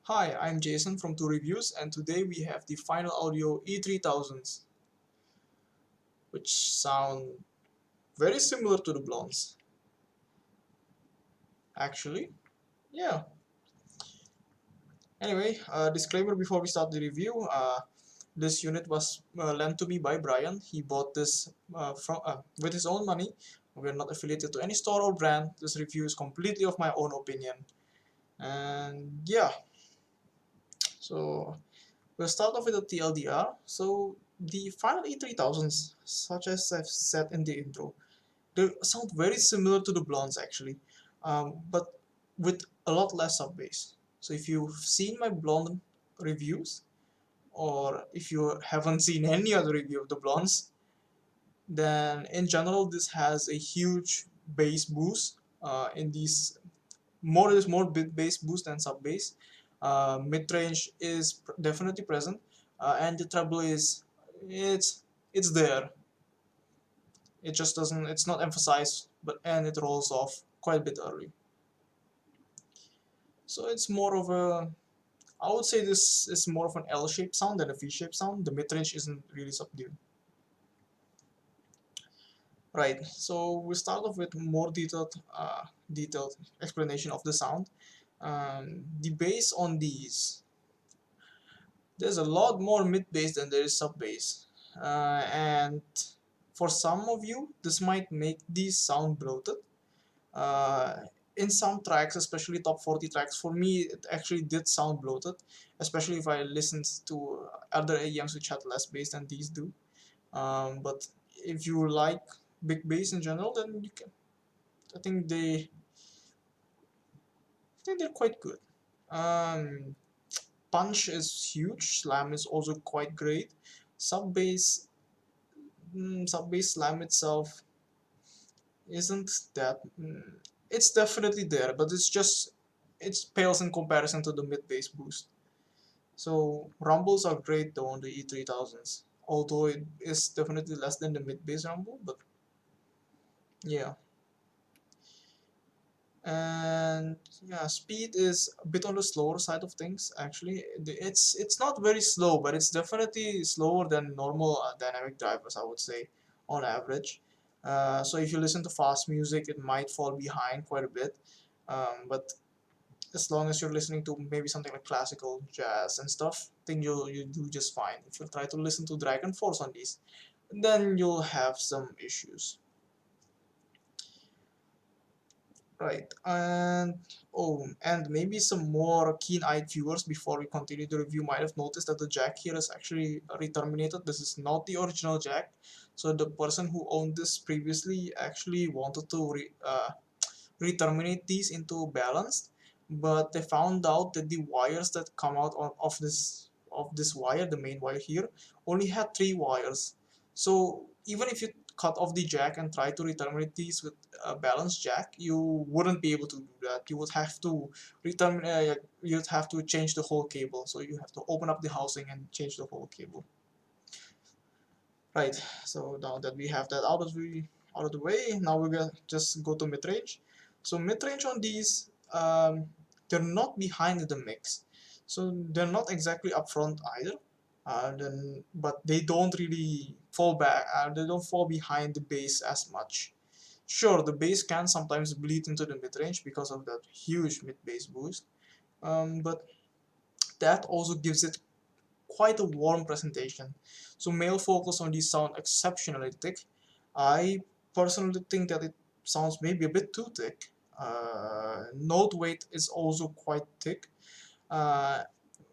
Hi, I'm Jason from 2 Reviews, and today we have the final audio E3000s, which sound very similar to the Blondes. Actually, yeah. Anyway, disclaimer before we start the review. This unit was lent to me by Brian. He bought this with his own money. We're not affiliated to any store or brand. This review is completely of my own opinion. And yeah, so we'll start off with the TLDR. So the final E3000s, such as I've said in the intro, they sound very similar to the Blondes actually, but with a lot less sub bass. So if you've seen my Blonde reviews, or if you haven't seen any other review of the Blondes, then in general this has a huge bass boost. In these there's more bit bass boost than sub bass. Mid range is definitely present, and the treble is it's there. It just doesn't, it's not emphasized, but and it rolls off quite a bit early. So it's more of a, I would say this is more of an L-shaped sound than a V-shaped sound. The mid-range isn't really subdued. Right, so we start off with more detailed explanation of the sound. The bass on these, there's a lot more mid-bass than there is sub-bass. And for some of you, this might make these sound bloated. Uh, in some tracks, especially top 40 tracks, for me it actually did sound bloated, especially if I listened to other AEMs which had less bass than these do. But if you like big bass in general, then you can. I think they're quite good. Um, Punch is huge. Slam is also quite great. Sub bass, sub bass slam itself isn't that. It's definitely there, but it pales in comparison to the mid bass boost. So rumbles are great though on the E3000s, although it is definitely less than the mid bass rumble. But yeah, and yeah, speed is a bit on the slower side of things. Actually, it's not very slow, but it's definitely slower than normal dynamic drivers, I would say, on average. So if you listen to fast music, it might fall behind quite a bit. But as long as you're listening to maybe something like classical jazz and stuff, I think you do just fine. If you try to listen to Dragon Force on these, then you'll have some issues. Right, and oh, and maybe some more keen-eyed viewers before we continue the review might have noticed that the jack here is actually re-terminated. This is not the original jack. So the person who owned this previously actually wanted to re-terminate these into balanced, but they found out that the wires that come out of this wire, the main wire here, only had 3 wires. So even if you cut off the jack and try to re-terminate these with a balanced jack, you wouldn't be able to do that. You would have to you'd have to change the whole cable. So you have to open up the housing and change the whole cable. Right. So now that we have that out of the way, now we're gonna just go to mid range. So mid range on these, they're not behind the mix, so they're not exactly up front either. But they don't really fall back. They don't fall behind the bass as much. Sure, the bass can sometimes bleed into the mid range because of that huge mid bass boost. But that also gives it quite a warm presentation. So male vocals on these sound exceptionally thick. I personally think that it sounds maybe a bit too thick. Note weight is also quite thick. Uh,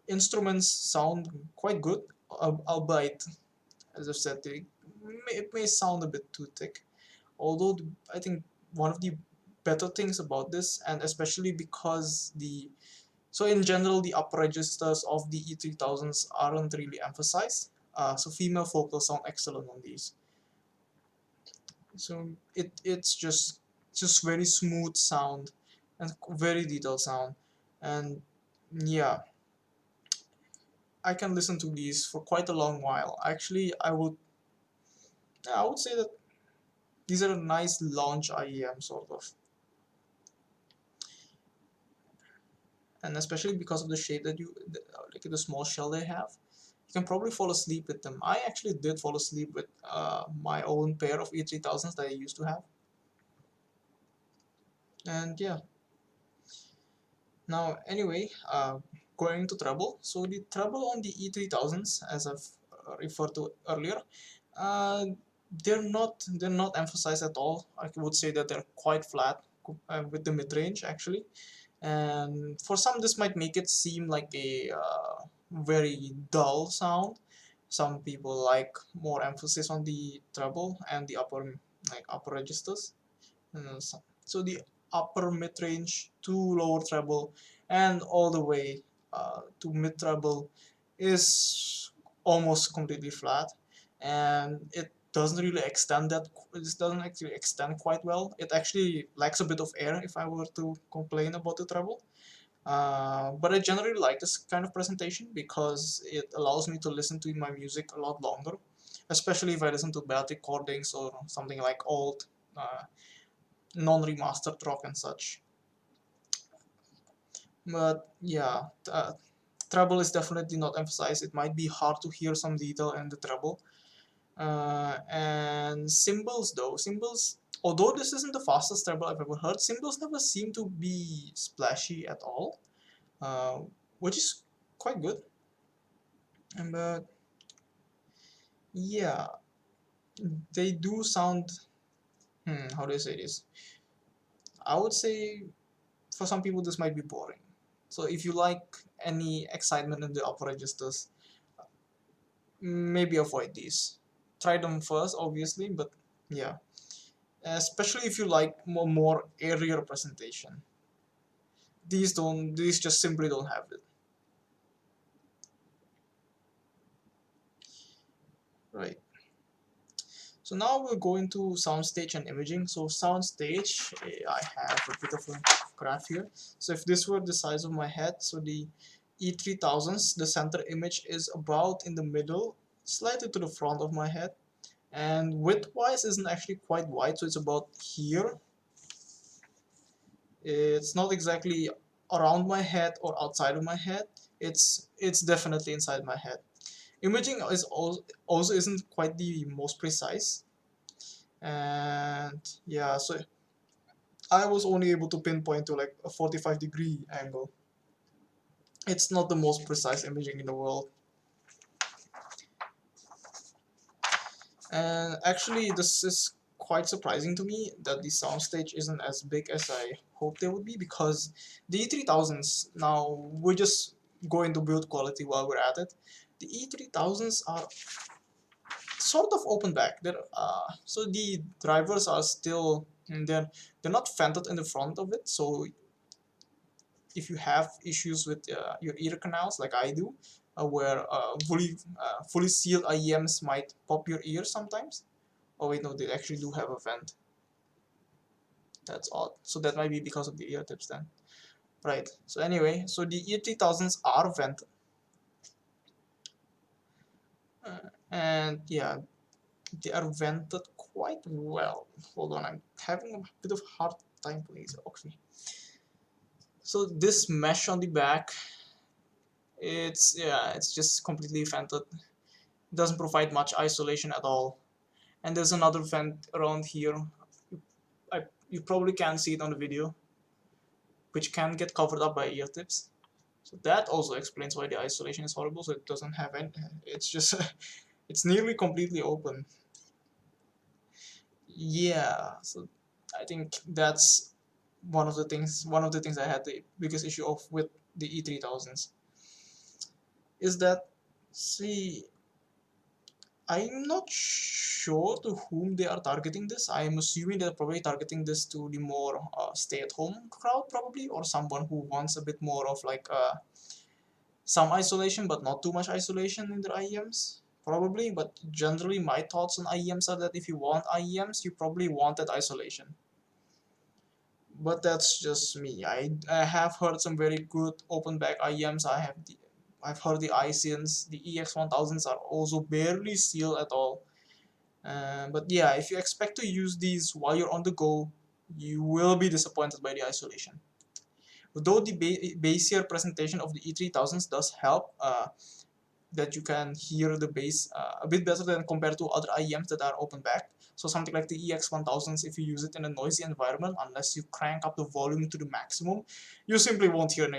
Instruments sound quite good, albeit, as I've said, it may sound a bit too thick. Although I think one of the better things about this, and especially because so in general, the upper registers of the E3000s aren't really emphasized. So female vocals sound excellent on these. So it's just very smooth sound and very detailed sound. And yeah, I can listen to these for quite a long while. Actually, I would say that these are a nice launch IEM sort of. and especially because of the shape that like the small shell they have, you can probably fall asleep with them. I actually did fall asleep with my own pair of E3000s that I used to have. And yeah, now anyway, going to treble. So the treble on the E3000s, as I've referred to earlier, uh, they're not emphasized at all. I would say that they're quite flat with the mid-range actually, and for some this might make it seem like a very dull sound. Some people like more emphasis on the treble and the upper registers. So the upper mid-range to lower treble and all the way to mid-treble is almost completely flat, and it doesn't really extend that. It doesn't actually extend quite well. It actually lacks a bit of air if I were to complain about the treble. But I generally like this kind of presentation because it allows me to listen to my music a lot longer, especially if I listen to bad recordings or something like old non-remastered rock and such. But yeah, treble is definitely not emphasized. It might be hard to hear some detail in the treble. And cymbals though, cymbals, although this isn't the fastest treble I've ever heard, cymbals never seem to be splashy at all, uh, which is quite good. And but yeah, they do sound. How do I say this? I would say for some people this might be boring. So if you like any excitement in the upper registers, maybe avoid these. Try them first, obviously, but yeah, especially if you like more airier presentation. These just simply don't have it. Right. So now we'll go into soundstage and imaging. So soundstage, I have a bit of a graph here. So if this were the size of my head, so the E3000s, the center image is about in the middle, slightly to the front of my head. And width-wise isn't actually quite wide, so it's about here. It's not exactly around my head or outside of my head. It's definitely inside my head. Imaging is also isn't quite the most precise, and yeah, so I was only able to pinpoint to like a 45-degree angle. It's not the most precise imaging in the world. And actually this is quite surprising to me that the soundstage isn't as big as I hoped it would be, because the E3000s, now we're just going to build quality while we're at it. The E3000s are sort of open back. So the drivers are still, they're not vented in the front of it, so if you have issues with your ear canals like I do, where fully sealed IEMs might pop your ears sometimes. Oh wait, no, they actually do have a vent. That's odd. So that might be because of the ear tips then. Right. So anyway, so the E3000s are vented. And yeah, they are vented quite well. Hold on, I'm having a bit of hard time putting this. Okay. So this mesh on the back, it's just completely vented. It doesn't provide much isolation at all. And there's another vent around here. You probably can't see it on the video, which can get covered up by ear tips. So that also explains why the isolation is horrible. So it doesn't have any. It's just it's nearly completely open. Yeah. So I think that's one of the things. One of the things I had the biggest issue of with the E3000s is that, see, I'm not sure to whom they are targeting this. I'm assuming they're probably targeting this to the more stay-at-home crowd, probably, or someone who wants a bit more of like some isolation, but not too much isolation in their IEMs, probably. But generally, my thoughts on IEMs are that if you want IEMs, you probably want that isolation. But that's just me. I have heard some very good open back IEMs. I've heard the ISINs, the EX1000s are also barely sealed at all. But yeah, if you expect to use these while you're on the go, you will be disappointed by the isolation. Though the bassier presentation of the E3000s does help, that you can hear the bass a bit better than compared to other IEMs that are open back. So something like the EX1000s, if you use it in a noisy environment, unless you crank up the volume to the maximum, you simply won't hear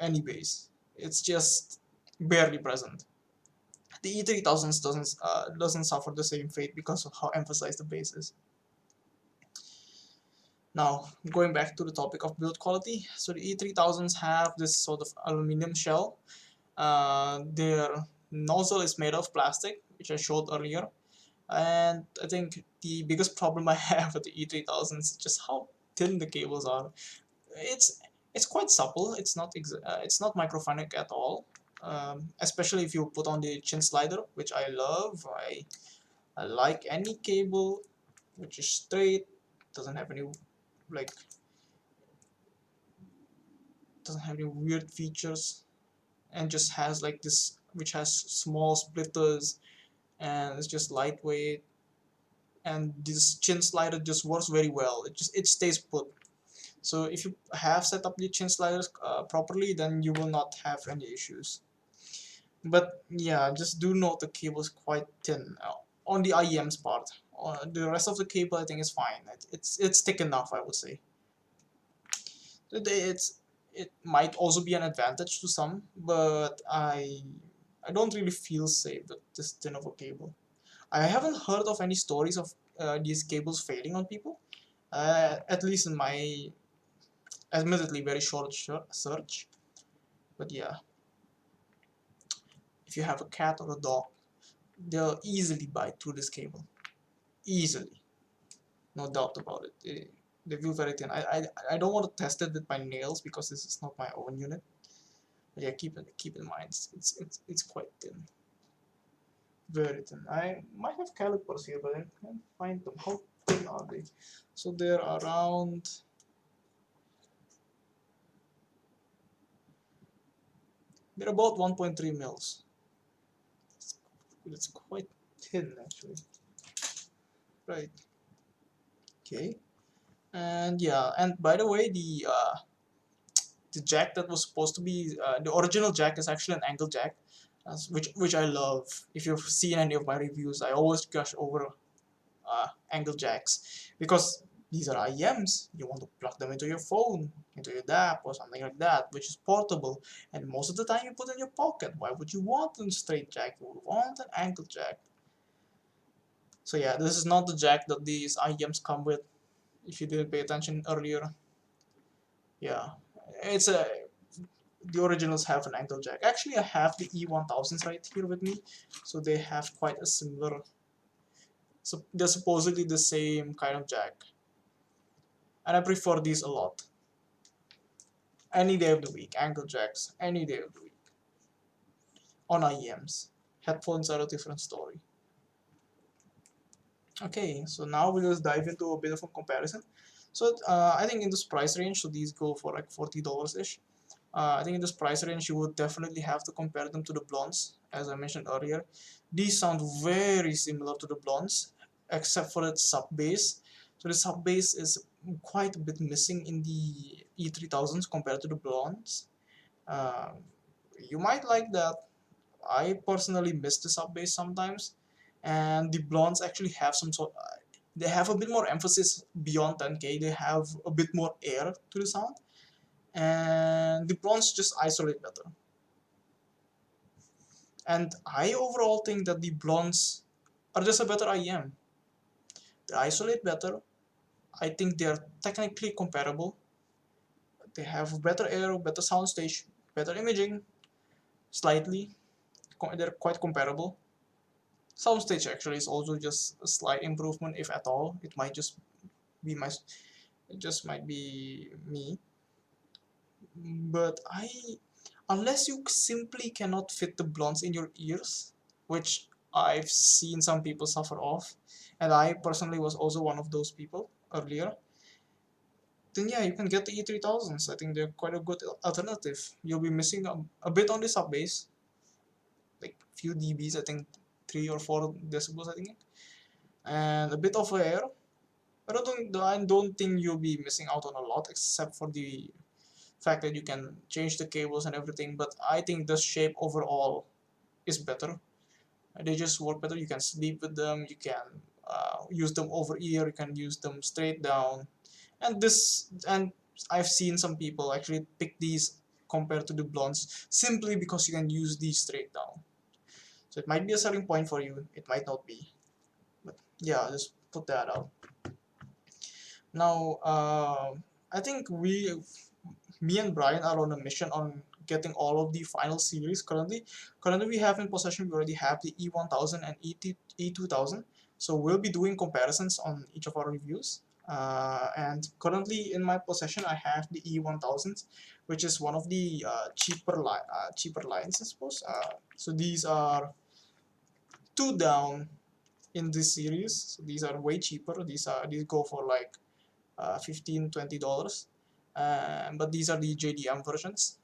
any bass. It's just barely present. The E3000s doesn't suffer the same fate because of how emphasized the bass is. Now, going back to the topic of build quality, so the E3000s have this sort of aluminum shell. Their nozzle is made of plastic, which I showed earlier, and I think the biggest problem I have with the E3000s is just how thin the cables are. It's it's quite supple. It's not microphonic at all. Especially if you put on the chin slider, which I love. I like any cable which is straight, doesn't have any like doesn't have any weird features, and just has like this, which has small splitters, and it's just lightweight, and this chin slider just works very well. It stays put. So if you have set up the chin sliders properly, then you will not have any issues. But yeah, just do note the cable is quite thin on the IEM's part. The rest of the cable I think is fine. It's thick enough, I would say. It might also be an advantage to some, but I don't really feel safe with this thin of a cable. I haven't heard of any stories of these cables failing on people, at least in my admittedly very short search. But yeah, if you have a cat or a dog, they'll easily bite through this cable. Easily, no doubt about it. They feel very thin. I don't want to test it with my nails because this is not my own unit. But yeah, keep in mind it's quite thin, very thin. I might have calipers here, but I can't find them. How thin are they? So they're around. They're about 1.3 mils. It's quite thin actually. Right. Okay. And yeah, and by the way, the jack that was supposed to be the original jack is actually an angle jack, which I love. If you've seen any of my reviews, I always gush over angle jacks because these are IEMs. You want to plug them into your phone, into your DAP or something like that, which is portable, and most of the time you put in your pocket. Why would you want a straight jack? You would want an angle jack. So yeah, this is not the jack that these IEMs come with. If you didn't pay attention earlier, yeah, it's a the originals have an angle jack. Actually, I have the E1000s right here with me, so they have quite a similar. So they're supposedly the same kind of jack, and I prefer these a lot. Any day of the week, angle jacks, any day of the week. On IEMs, headphones are a different story. Okay, so now we'll just dive into a bit of a comparison. So I think in this price range, so these go for like $40 ish. I think in this price range, you would definitely have to compare them to the Blondes, as I mentioned earlier. These sound very similar to the Blondes, except for its sub bass. So the sub bass is quite a bit missing in the E3000s compared to the Blondes. Uh, you might like that. I personally miss the sub bass sometimes, and the Blondes actually have some sort. They have a bit more emphasis beyond 10K. They have a bit more air to the sound, and the Blondes just isolate better. And I overall think that the Blondes are just a better IEM. They isolate better. I think they are technically comparable. They have better air, better soundstage, better imaging, slightly. They're quite comparable. Soundstage actually is also just a slight improvement, if at all. It might just be my, it just might be me. But unless you simply cannot fit the Blondes in your ears, which I've seen some people suffer off, and I personally was also one of those people earlier, then yeah, you can get the E3000s. I think they're quite a good alternative. You'll be missing a bit on the sub bass, like few dBs, I think 3 or 4 decibels, I think, and a bit of air. But I don't think you'll be missing out on a lot, except for fact that you can change the cables and everything, but I think the shape overall is better. They just work better. You can sleep with them, you can use them over ear, you can use them straight down, and I've seen some people actually pick these compared to the blondes simply because you can use these straight down. So it might be a selling point for you, it might not be, but yeah, just put that out. Now I think me and Brian are on a mission on getting all of the final series. Currently we have in possession, we already have the E1000 and E2000, so we'll be doing comparisons on each of our reviews. And currently in my possession I have the E1000s, which is one of the cheaper lines, I suppose. So these are two down in this series, so these are way cheaper. These go for like $15-20, but these are the JDM versions,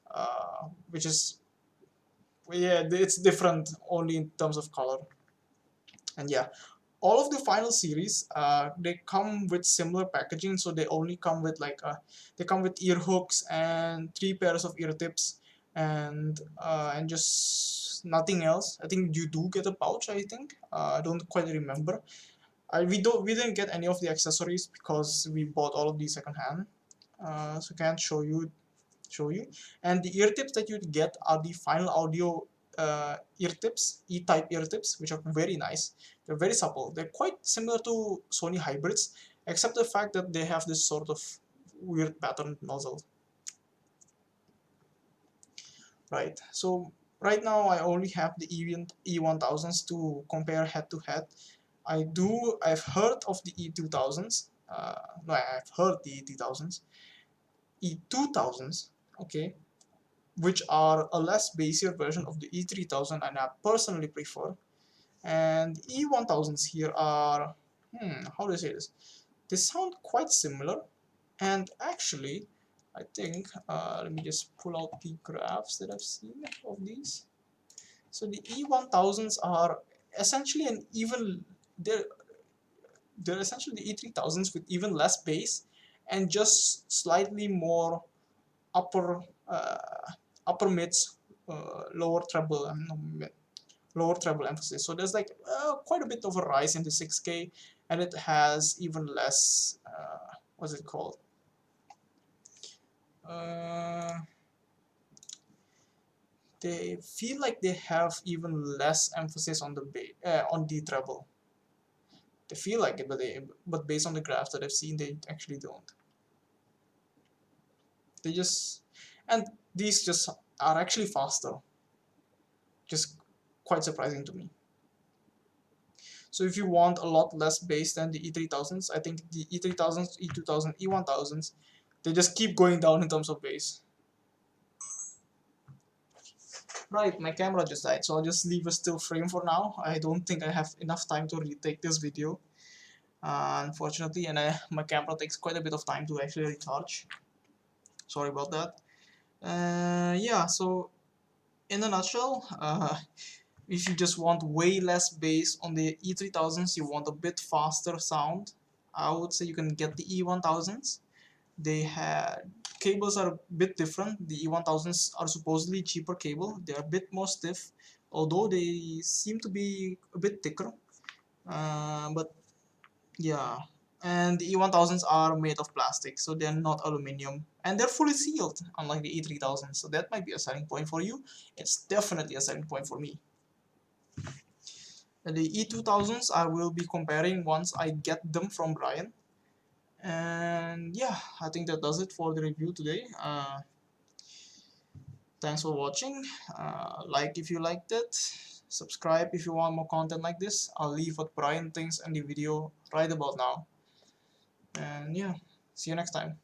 which is, yeah, it's different only in terms of color. And yeah, all of the final series, they come with similar packaging, so they only come with like they come with ear hooks and 3 pairs of ear tips, and just nothing else. I think you do get a pouch, I think. I don't quite remember. We didn't get any of the accessories because we bought all of these secondhand, so can't show you. And the ear tips that you get are the final audio ear tips, E-type ear tips, which are very nice. They're very supple. They're quite similar to Sony hybrids, except the fact that they have this sort of weird patterned nozzle. Right. So right now I only have the E1000s to compare head to head. I've heard of the E2000s. No, I've heard the E3000s. E2000s, okay, which are a less bassier version of the E3000, and I personally prefer. And E1000s here are, how do I say this? They sound quite similar, and actually, I think, let me just pull out the graphs that I've seen of these. So the E1000s are essentially they're essentially the E3000s with even less bass and just slightly more upper upper mids, lower treble, lower treble emphasis. So there's like quite a bit of a rise in the 6K, and it has even less. What's it called? They feel like they have even less emphasis on the treble. They feel like it, but based on the graphs that I've seen, they actually don't. They just and these just are actually faster. Just quite surprising to me. So if you want a lot less bass than the E3000s, I think the E3000s, E2000, E1000s, they just keep going down in terms of bass. Right, my camera just died, so I'll just leave a still frame for now. I don't think I have enough time to retake this video, unfortunately, and my camera takes quite a bit of time to actually recharge. Sorry about that. Yeah, so in a nutshell, if you just want way less bass on the E3000s, you want a bit faster sound, I would say you can get the E1000s. They had cables are a bit different. The E1000s are supposedly cheaper cable. They are a bit more stiff, although they seem to be a bit thicker. But yeah, and the E1000s are made of plastic, so they're not aluminium, and they're fully sealed, unlike the E3000s. So that might be a selling point for you. It's definitely a selling point for me. The E2000s I will be comparing once I get them from Brian. And yeah, I think that does it for the review today. Thanks for watching. Like if you liked it, subscribe if you want more content like this. I'll leave what Brian thinks in the video right about now. And yeah, see you next time.